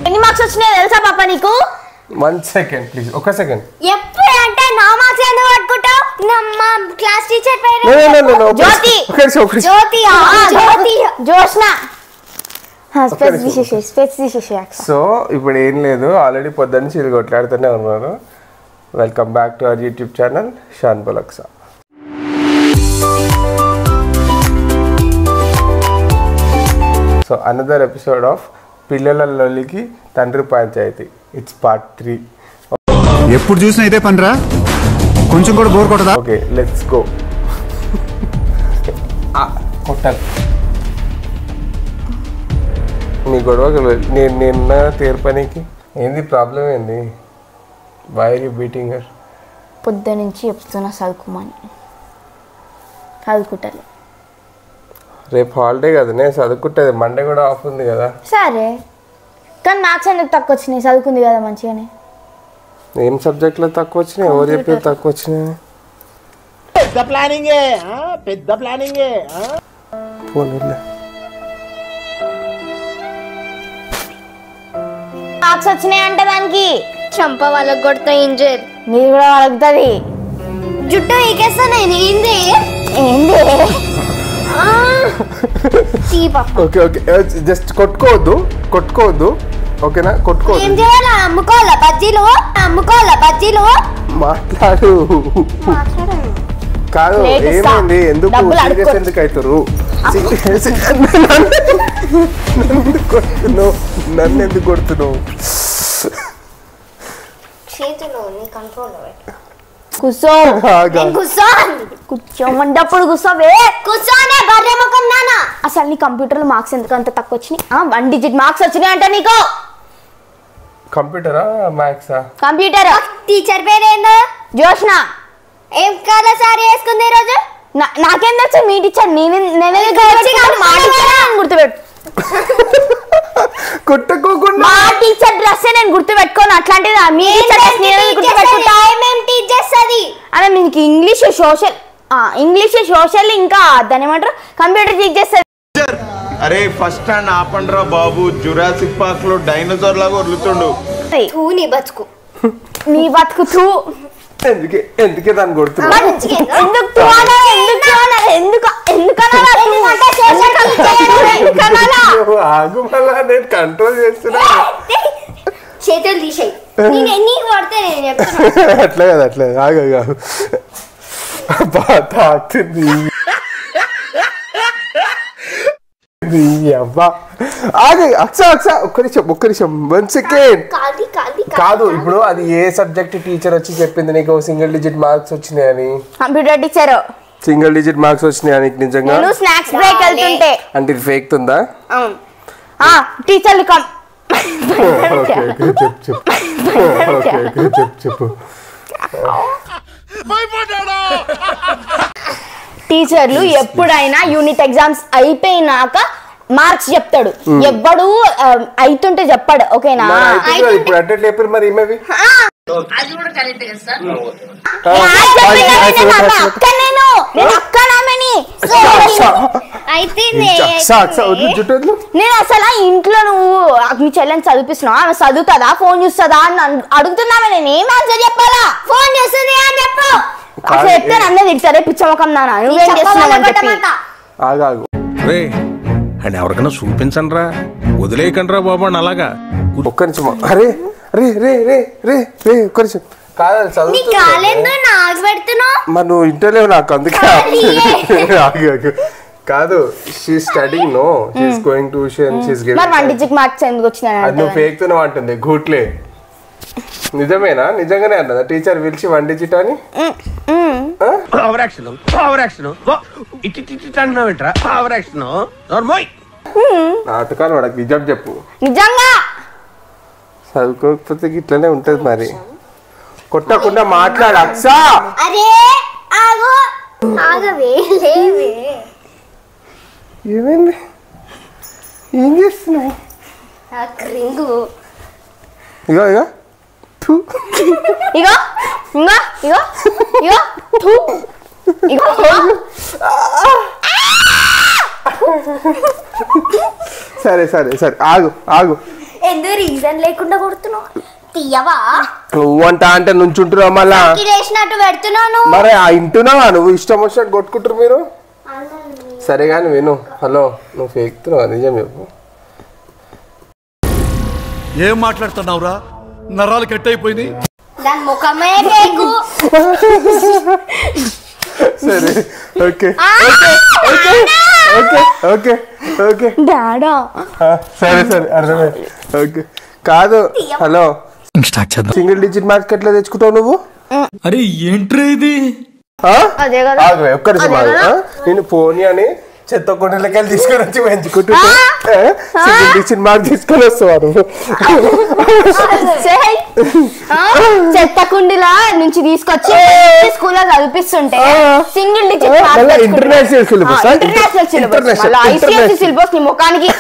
ఎన్ని మార్క్స్ వచ్చినాయి తెలుసా పాప నీకు? 1 సెకండ్ ప్లీజ్, ఒక సెకండ్. ఎప్పుడు అంటే నా మార్క్స్ ఎందుకు పట్టుకుంటావు? మా క్లాస్ టీచర్ పేరు జ్యోతి. జ్యోతి జోష్న. సో ఇప్పుడు ఏం లేదు, ఆల్రెడీ పొద్దున్న నుంచి ఇది కొట్లాడుతూనే ఉన్నారు. Welcome back to our YouTube channel షాన్ బొలక్సా. సో అనదర్ ఎపిసోడ్ ఆఫ్ పిల్లల లొల్లికి తండ్రి పంచాయతీ. It's part 3. ఎప్పుడు చూసినా ఇదే పనిరా, కొంచెం కూడా బోర్ కొట్టదా? Okay let's go. కొట్టాలి మీ గొడవ. నిన్న తీర్పనికి ఏంది ప్రాబ్లం? ఏంది? Why are you beating her? పొద్దు నుంచి చెప్తున్నా చదువుకోమని, చదువుకుంటాను. రేపు హాలిడే కదా, నేను చదువుకుంటుంది. మండే కూడా ఆఫ్ ఉంది కదా. సరే కానీ మార్క్స్ ఎందుకు తక్కువ వచ్చినాయి? చదువుకుంది కదా మంచిగానే. ఏం సబ్జెక్ట్లో తక్కువ వచ్చినాయి? ఎవరు చెప్పారు తక్కువ వచ్చినాయి? పెద్ద ప్లానింగే, పెద్ద ప్లానింగే. పోనీలే. మార్క్స్ వచ్చినాయి అంటే దానికి చంప వాళ్ళకి కొడతా ఇంజర్. మీరు కూడా వలుగుతుంది. జుట్టు ఎక్కేస్తా నేను. ఏంది ఏంది? ఓకే ఓకే జస్ట్ కొట్టుకోవద్దు ఓకేనా? కొట్టుకోవద్దు. ఏం చేయాలా? అమ్ముకోవాలా బజ్జీలు? మాట్లాడు. కాదు ఏమైంది? ఎందుకు సీరియస్ ఎందుకు అవుతారు? నన్ను ఎందుకు కొడుతున్నావు? కూర్చోమంటప్పుడు కూర్చోవే. కూర్చోనే బర్రె ముఖం నానా. అసలు నీ కంప్యూటర్లో మార్క్స్ ఎందుకు అంత తక్కువ వచ్చినాయి? 1 డిజిట్ మార్క్స్ వచ్చినాయి అంట నీకు. కంప్యూటరా మ్యాథ్సా? కంప్యూటర్. టీచర్ పేరు ఏందో? జోష్న. ఏం కలర్ సారీ వేసుకుంది ఈరోజు? నాకేం తెలుసు? మీ టీచర్. గుర్తుపెట్టు. కొట్టుకోకుండా మా టీచర్ డ్రెస్ నేను గుర్తు పెట్టుకోను. అట్లాంటిది మీ టీచర్ అదే మీకు ఇంగ్లీష్ సోషల్ ఇంకా దాని ఏమంటారు కంప్యూటర్ టీచ్ చేస్తుంది. అరే ఫస్ట్ స్టాండ్ ఆపండ్రా బాబు, జురాసిక్ పార్క్ లో డైనోసార్ లాగా వదులుతుండు. నీ బతుకు ఎందుకే దాన్ని కొడుతున్నా? ఆగు, మళ్ళా నేను కంట్రోల్ చేస్తున్నా. చేతులు తీసేయి. అట్లే కదా, అట్లే ఆగు. తాకుతుంది అబ్బా. ఆగు అక్స ఒక్క నిమిషం 1 సెకండ్. కాదు ఇప్పుడు అది ఏ సబ్జెక్ట్ టీచర్ వచ్చి చెప్పింది నీకు సింగిల్ డిజిట్ మార్క్స్ వచ్చినాయని? Computer teacher. Single digit marks వచ్చినాయా నీకు నిజంగా? స్నాక్స్ బ్రేక్ వెళ్తుంటే. అంటే ఇది ఫేక్ తుందా? టీచర్లు చెప్పు. టీచర్లు ఎప్పుడైనా యూనిట్ ఎగ్జామ్స్ అయిపోయినాక మార్క్స్ చెప్తాడు. ఎవ్వడు అయితుంటే చెప్పాడు. ఓకేనా? ఇప్పుడు అటెండ్ అయిపోయి మరి ఏమవి నేను అసలు ఇంట్లో నువ్వు మీ చెల్లెని చదివిస్తున్నావు, ఆమె చదువుతుందా ఫోన్ చూస్తుందా అని అడుగుతున్నామే. నేను ఏం ఆన్సర్ చెప్పాలా? ఫోన్ చూస్తుంది అని చెప్పు. అసలు చెప్తే నన్నే తిడతారే పిచ్చముఖం నాన్న, నువ్వేం చేస్తున్నావు అని చెప్పి. అని ఎవరికైనా చూపించండి రా, వదిలేయకండి రా బాబు అని. అలాగా ఒక్క నిమిషం. అరే రే రే రే రే రే ఒక్క నిమిషం. కాదు మరి నువ్వు ఇంటర్లో నాకు అందుకే కాదు. She studying no, she is going tuition, she is giving. మరి 1 డిజిట్ మార్క్స్ ఎందుకు వచ్చినాయి? అది నువ్వు ఫేక్ తోనే అంటుంది. గూట్లే. నిజమేనా? నిజంగానే అన్నదా టీచర్ పిలిచి 1 డిజిట్ అని? నాటకాలు వాడకు. నిజం చెప్పు. నిజంగా చదువుకోకపోతే ఇట్లనే ఉంటది మరి. కొట్టకుండా మాట్లాడు అక్స. అరే ఆగు ఆగవే లేవే. ఏమైంది? ఏం చేస్తున్నావు? రింగు ఇగో ఇగో ఇగో ఇగో ఇగో ఇగో థూ ఇగో. సరే సరే సరే ఆగు ఆగు. ఎందుకు రీజన్ లేకుండా కొడుతున్నావు? తీయవా? నువ్వంట అంటే నుంచుంటున్నావు మళ్ళా చేసినట్టు పెడుతున్నాను. మరి ఆ ఇంటున్నావా నువ్వు? ఇష్టం వచ్చినట్టు కొట్టుకుంటారు మీరు. సరే కానీ విను. హలో, నువ్వు ఫేక్తున్నావా? నిజం చెప్పు. ఏం మాట్లాడుతున్నావురా? నరాలు కట్ అయిపోయింది. దాని ముఖమే కేకు. సరే okay okay okay okay okay డాడా సరే సరే అర్థమైంది. ఓకే కాదు. హలో, సింగిల్ డిజిట్ మార్క్స్ ఎట్లా తెచ్చుకుంటావు నువ్వు? అరే ఏంట్రా ఇది? అదే కదా. ఒక్క నిమిషం ఆగు. నేను పోనీ అని చెత్త కొండలకెళ్ళి తీసుకొని వచ్చి పెంచుకుంటుంటే సింగిల్ డిజిట్ మార్క్ తీసుకొని వస్తావు. చెత్త కుండీలా నుంచి తీసుకొచ్చి స్కూల్లో చదివిస్తుంటే single digit international syllabus international syllabus ICSE syllabus నీ ముఖానికి.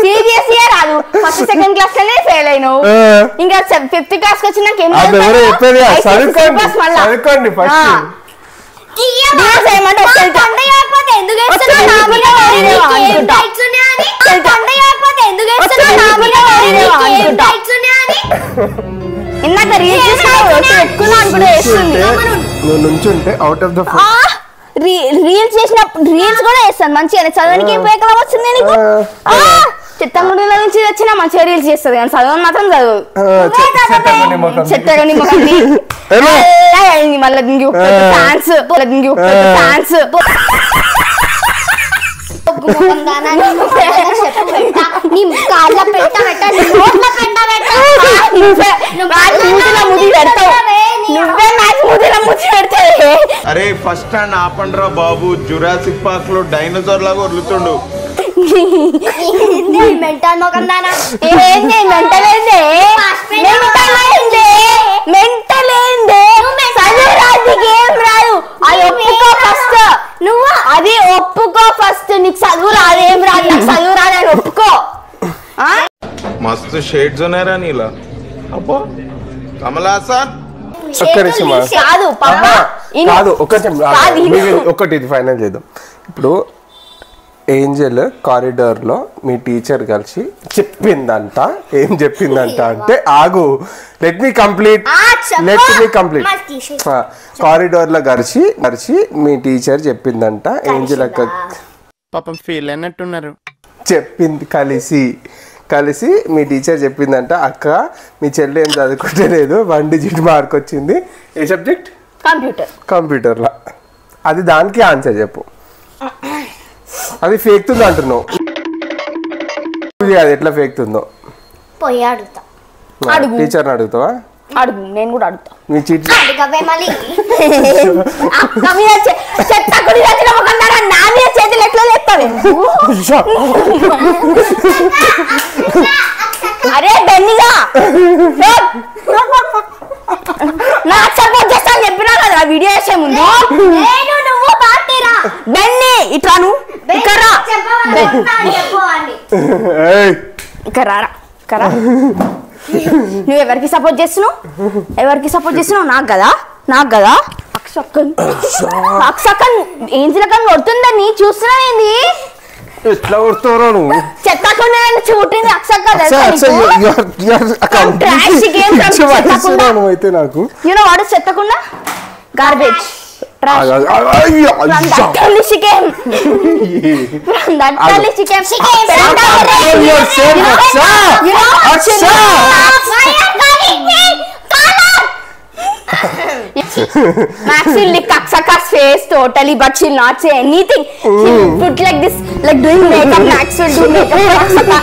సిబిఎస్ఈ రాదు. ఫస్ట్ సెకండ్ క్లాస్ లోనే ఫెయిల్ అయినావు. ఇంకా 5th క్లాస్ కి వచ్చినాక ఏం చదువుకోండి ఫస్ట్. ఇందాక రీల్స్ నువ్వు నుంచుంటే అవుట్ ఆఫ్ ద రీల్స్ చేసినప్పుడు రీల్స్ కూడా వేస్తాను మంచిగా. చదవడానికి ఏం ఉపయోగం వచ్చింది నీకు? చిత్తగుండిలో నుంచి వచ్చినా మంచిగా రీల్స్ చేస్తుంది కానీ చదవని మాత్రం చదువు. చెత్తగని మొక్కని మళ్ళీ దింగి ఫ్యాన్స్ దింగి ఫ్యాన్స్. అరే ఫస్ట్ స్టాండ్ ఆపండ్రా బాబు. జురాసిక్ పార్క్ లో డైనోసార్ లాగా వదులుతుండు. మెంటల్ మొఖం దానా. ఏంది మెంటల్ ఏంది? మెంటల్ ఏంది? మెంటల్ ఏంది? చదువురాదికి ఏం రాదు. అది ఒప్పుకో ఫస్ట్. నువ్వు అది ఒప్పుకో ఫస్ట్. నీకు చదువు రాదు ఏం రాదు. నాకు చదువు రాదని ఒప్పుకో. మస్తు షేడ్స్ ఉన్నారా నీలా? అబ్బో కమలాసన్. కాదు పాపా కాదు ఒక్కటి ఇది ఫైనల్ చేద్దాం. ఇప్పుడు ఏంజల్ కారిడార్ లో మీ టీచర్ కలిసి చెప్పిందంట. ఏం చెప్పిందంట అంటే ఆగు, లెట్ మీ కంప్లీట్. కారిడార్ లో గడిచి మీ టీచర్ చెప్పిందంట. ఏంజల్ అక్క పాపం ఫీల్ అన్నట్టున్నారు. చెప్పింది కలిసి మీ టీచర్ చెప్పిందంట, అక్క మీ చెల్లి ఏం చదువుకుంటలేదు, 1 డిజిట్ మార్క్ వచ్చింది. ఏ సబ్జెక్ట్? కంప్యూటర్లో. అది దానికి ఆన్సర్ చెప్పు. అది ఫేక్తుందో అంటున్నావు. అది ఎట్లా ఫేక్తుందో పోయి అడుగుతా. టీచర్ని అడుగుతావా? అడుగు, నేను కూడా అడుగుతా. మీ చీటి నా మీద చేతులు ఎట్లా లేస్తావే? అరే బెన్నిగా నాకు సపోర్ట్ చేస్తాను చెప్పినా కదా వీడియో చేసే ముందు. బెన్ని ఇట్లాను కరా. నువ్వు ఎవరికి సపోర్ట్ చేస్తున్నావు? నాకు కదా అక్సక్కన్ ఏంజిలకన్ కొడుతుందని చూస్తున్నా. ఏంది ఎట్లా కొడుతావు నువ్వు? చెత్తకుండా చూటింది అక్సక్క. నాకు యూనో వాట్ ఇస్ చెత్తకుండా? Garbage. Maxine licked Aksaka's face totally, but she'll not say anything. She'll put like this, like doing makeup. Max will do makeup for Aksaka.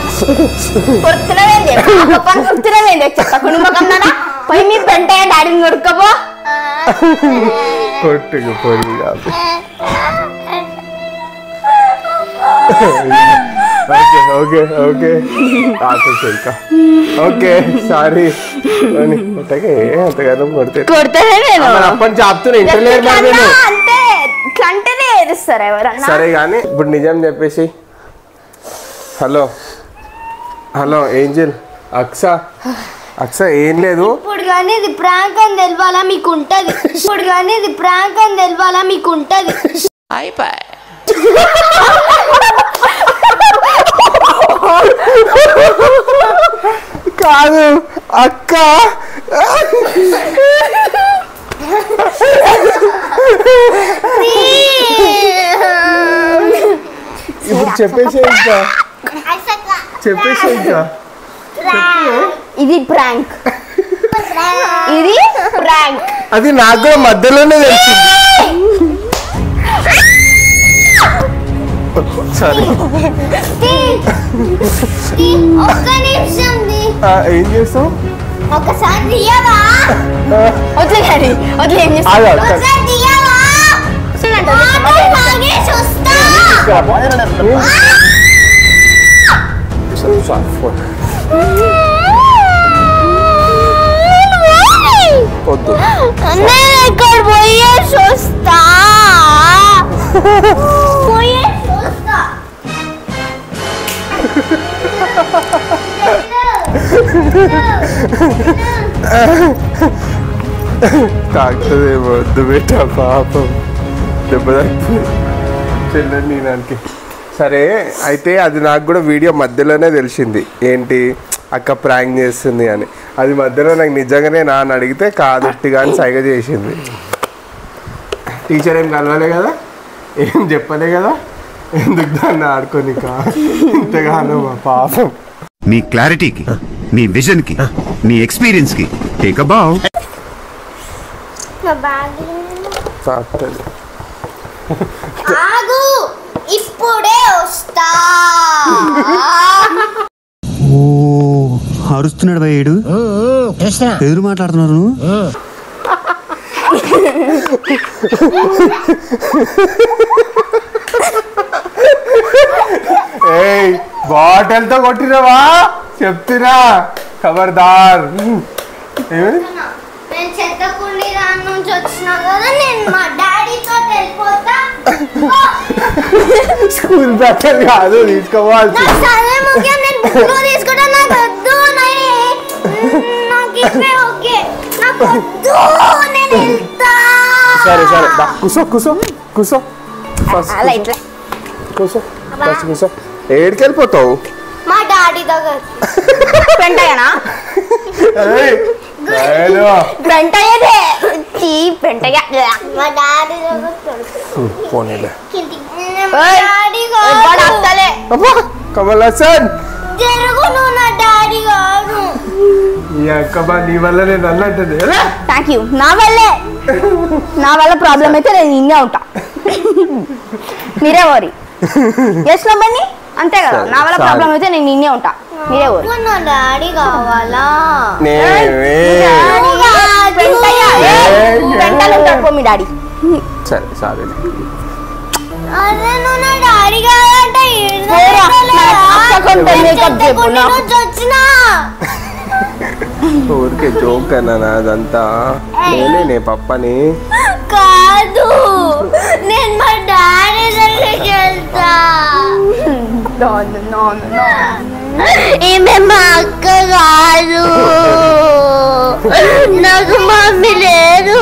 Kurtinavendi, papan kurtinavendi. Chakka kunuma kannada. Poi mee pentaya daddy ni kodukabo. కొట్టుకు పోయి okay okay okay ఇంకా okay sorry అంతగానో కొడితే అప్పటి చెప్తున్నా ఇంటర్లేదు నేను అంటే ఇట్లా అంటేనే ఏడుస్తారు ఎవరన్నా. సరే కానీ ఇప్పుడు నిజం చెప్పేసి. హలో హలో ఏంజల్ అక్స ఏం లేదు. ఇప్పుడు కానీ ఇది ప్రాంక్ అని తెలవాలా మీకు ఉంటది. ఇప్పుడు కానీ ఇది ప్రాంక్ అని తెలవాలా మీకు ఉంటది. కాదు అక్క ఇప్పుడు చెప్పేసే ఇంకా ఇది ప్రాంక్ ఇది ప్రాంక్. అది నాకు కూడా మధ్యలోనే తెలిసింది. సరే ఒక్క నిమిషం ఏం చేస్తావు ఒకసారి తీయవా వదిలేయండి వదిలే ఏం చేస్తావు ఒకసారి తీయవా చూస్తా వద్దు నేను ఇక్కడ పోయేసి వస్తా పోయేసి వస్తా తాకుతుందేమో వద్దు బెట్ట పాపం దెబ్బ చెల్లండి దానికి. సరే అయితే అది నాకు కూడా వీడియో మధ్యలోనే తెలిసింది ఏంటి అక్క ప్రాంక్ చేస్తుంది అని. అది మధ్యలో నాకు నిజంగానే నాన్న అడిగితే కాదొట్టి కానీ సైగ చేసింది. టీచర్ ఏం కలవలే కదా, ఏం చెప్పలే కదా, ఎందుకు దాన్ని ఆడుకొని ఇంతగానో పాపం. మీ క్లారిటీకి, మీ విజన్కి, మీ ఎక్స్పీరియన్స్కి టేక్ అ బావ్. ఆగు ఇప్పుడే వస్తా. ఓ అరుస్తున్నాడు భయ్యేడు, ఎదురు మాట్లాడుతున్నారు. ఏయ్ బాటిల్తో కొట్టినవా చెప్తున్నా ఖబర్దార్. నేను చెత్తకుండి దాని నుంచి వచ్చినా కదా, నేను మా డాడీతో వెళ్ళిపోతా. స్కూల్ బ్యాగ్ కాదు తీసుకోవాలి. సరే ముఖ్యం, నేను బుక్లో తీసుకుంటా. నాకు వద్దు, నాకు ఇవే ఓకే, నాకు వద్దు, నేను వెళ్తా. సరే సరే కూసో కూసో కూసో అలా ఇట్లా కూసో ఫస్ట్ కూసో. ఏడికి వెళ్ళిపోతావు? మా డాడీ దగ్గర. పెంటయ్యనా పెంటయ్యదే పెంటయ్య మా డాడీ దగ్గర పోనీలే. కమల్ హాసన్ జరుగు, నువ్వు నా డాడీ కాదు. ఈ అక్కబా నీ వల్ల నేను అన్నట్టుంది. Thank you. నా వల్ల ప్రాబ్లం అయితే నేను ఇన్నే ఉంటా, మీరే ఓరి చేసినామని అంతే కదా. నా వల్ల ప్రాబ్లం అయితే నేను ఇన్నే ఉంటా, మీరే ఓరి. నా డాడీ కావాలా? పెంటలు ఉంటాడు పో మీ డాడీ. సరే సరే అదే నువ్వు నా డాడీ కావాలంటే వచ్చినా ఊరికే జోక్ అన్నా, అదంతా నేనే పప్పని కాదు. నేను మా డాడీ దగ్గరికి వెళ్తా. ఈమె మా అక్క కాదు, నాకు మమ్మీ లేదు,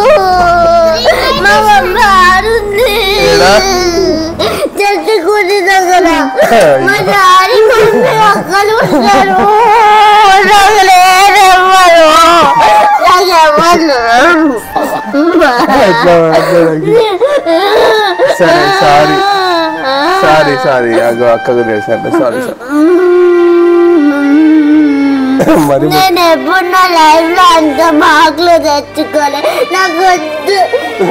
మా మమ్మీ ఆడుంది చెట్టుకుని దగ్గర. మా డాడీ మమ్మీ అక్కలు ఉంటారు, నాకు లేరెవ్వరు, సరే సారీ సారీ సారీ అగో అక్కకు తెలిసినట్టు సారీ సారీ. మరి నేను ఎప్పుడు నా లైఫ్ లో అంత మార్కులు తెచ్చుకోలే. నాకు వద్దు,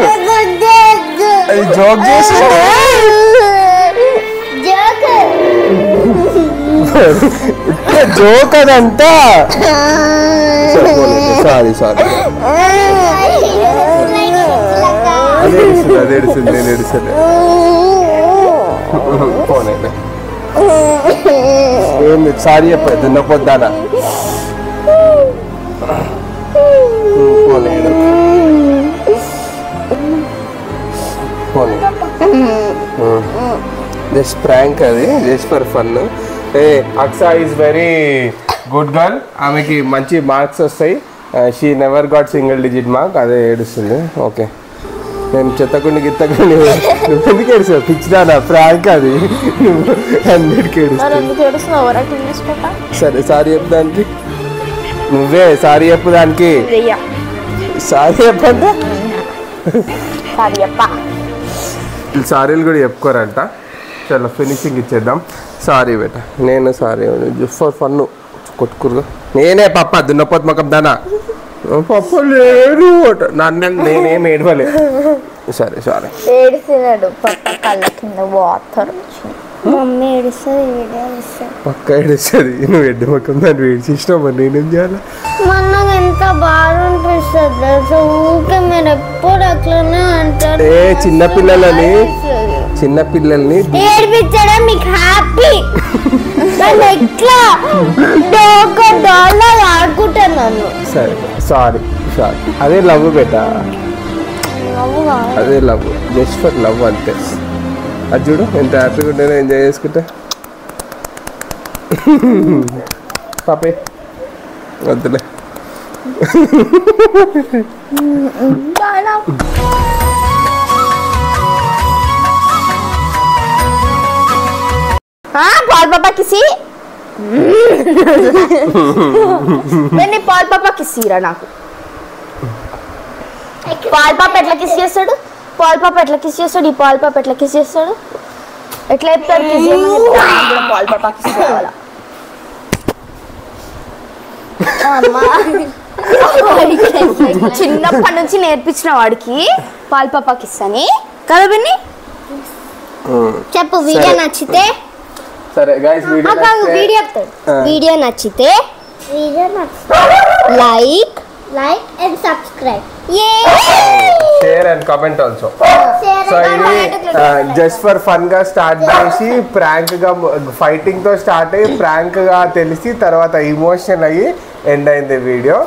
నాకు వద్దు. జోక్ చేసి జోక్ అదంతా. సారీ సారీ అదే ఏడుస్తుంది నేను ఏడుస్తుంది. పోనీ ఏంది సారీ చెప్పదు దున్నపోద్దానా జస్ట్ ప్రాంక్ అది జస్ట్ ఫర్ ఫన్. ఏ Aqsa is very good girl, ఆమెకి మంచి మార్క్స్ వస్తాయి. She never got single digit mark, అదే ఏడుస్తుంది. ఓకే నేను చెత్తకుండి గిత్తకుండి ఎందుకు ఏడుస్తావు? పిచ్చిదానా ప్రాంక్ అది, అన్నిటికీ ఏడుస్తా. సరే సారీ చెప్పు దానికి, నువ్వే సారీ చెప్పు దానికి. సారీ చెప్పంటే సారీలు కూడా చెప్పుకోరంట. చలో ఫినిషింగ్ ఇచ్చేద్దాం. సారీ బేట, నేను సారీ ఫర్ ఫన్ కొట్టుకురుగా. నేనే పప్ప దున్నపోతు మొక్కం దానా పప్ప లేరు నన్ను, నేనేం ఏడవలే. సరే సారీ. ఏడిసినాడు పక్క కళ్ళ కింద వాటర్. మమ్మీ ఏడుస్తుంది పక్క ఏడుస్తుంది. నువ్వు ఎడ్డు మొక్కం దాన్ని వేడి చేసినావు, మరి నేనేం చేయాలి? మనకు ఎంత బాధ అనిపిస్తుంది. ఊరికే మీరు ఎప్పుడు అట్లనే అంటారు. చిన్నపిల్లలని ఏడిపించడం మీకు హ్యాపీ. ఎట్లా డాలర్ ఆడుకుంటాను నన్ను. సరే సారీ సారీ. అదే లవ్ బేట, అదే లవ్, జస్ట్ ఫర్ లవ్ అంతే. అది చూడు ఎంత హ్యాపీగా ఉంటేనే ఎంజాయ్ చేసుకుంటా. పాపే వద్దులే. పాల్ పాపా కిసి నేను పాల్ పాపా కిసిరా. నాకు పాల్ పాప ఎట్లా కిస్ చేస్తాడు? పాల్ పాప ఎట్లా కిస్ చేస్తాడు? ఈ పాల్ పాప ఎట్లా కిస్ చేస్తాడు? ఎట్లా చెప్తాడు కిస్ చేయమని? పాల్ పాప కిస్ కావాలా? చిన్నప్పటి నుంచి నేర్పించిన వాడికి పాల్ పాప కిస్ అని కదా బిన్ని. చెప్పు. వీడియో నచ్చితే సరే గైస్, వీడియో నచ్చితే like and subscribe, share and comment also. So ఇది జస్ట్ ఫర్ ఫన్ గా స్టార్ట్ చేసి ప్రాంక్ గా ఫైటింగ్ తో స్టార్ట్ అయ్యి ప్రాంక్ గా తెలిసి తర్వాత ఇమోషన్ అయ్యి ఎండ్ అయింది వీడియో.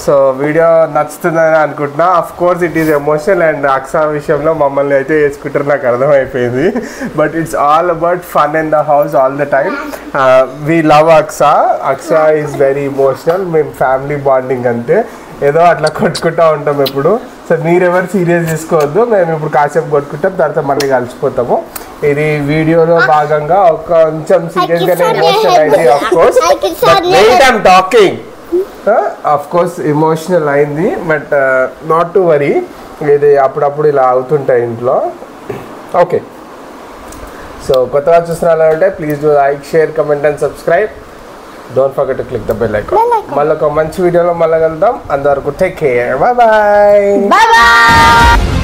సో వీడియో నచ్చుతుందని అనుకుంటున్నా. Of course it is emotional and Aqsa విషయంలో మమ్మల్ని అయితే వేసుకుంటారు నాకు అర్థమైపోయింది. But it's all about fun in the house all the time. We love Aqsa. Aqsa is very emotional. మేము ఫ్యామిలీ బాండింగ్ అంతే, ఏదో అట్లా కొట్టుకుంటూ ఉంటాం ఎప్పుడు. సో మీరెవరు సీరియస్ తీసుకోవద్దు. మేము ఇప్పుడు కాసేపు కొట్టుకుంటాం, తర్వాత మళ్ళీ కలిసిపోతాము. ఇది వీడియోలో భాగంగా కొంచెం సీరియస్గానే ఎమోషనల్ అయింది. Of course wait I'm talking. Of course emotional అయింది, బట్ నాట్ టు వరీ. ఇది అప్పుడప్పుడు ఇలా అవుతుంటాయి ఇంట్లో. ఓకే, సో కొత్తగా చూస్తున్నా అంటే please do like, share, comment and subscribe. Don't forget to click the bell icon. మళ్ళీ ఒక మంచి వీడియోలో మళ్ళీ కలుద్దాం. అంతవరకు టేక్ కేర్. Bye bye.